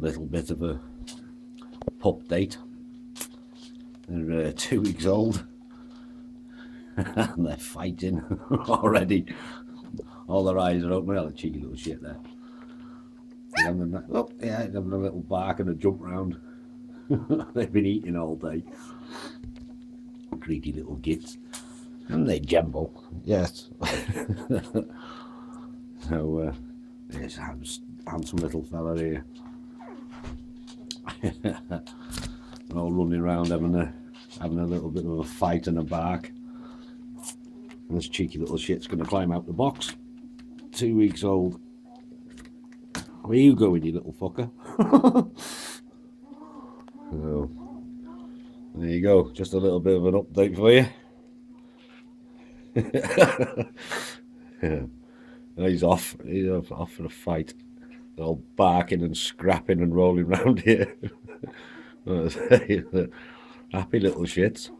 little bit of a pup date. They're 2 weeks old and they're fighting already. All their eyes are open. Well, a cheeky little shit there. Oh yeah, he's having a little bark and a jump round. They've been eating all day. Greedy little gits. And they jumble, yes. So there's a handsome little fella here. They're all running around having a little bit of a fight and a bark. And this cheeky little shit's going to climb out the box. 2 weeks old. Where you going, you little fucker? So, there you go. Just a little bit of an update for you. Yeah. He's off. He's off for a fight. They're all barking and scrapping and rolling around here. Happy little shits.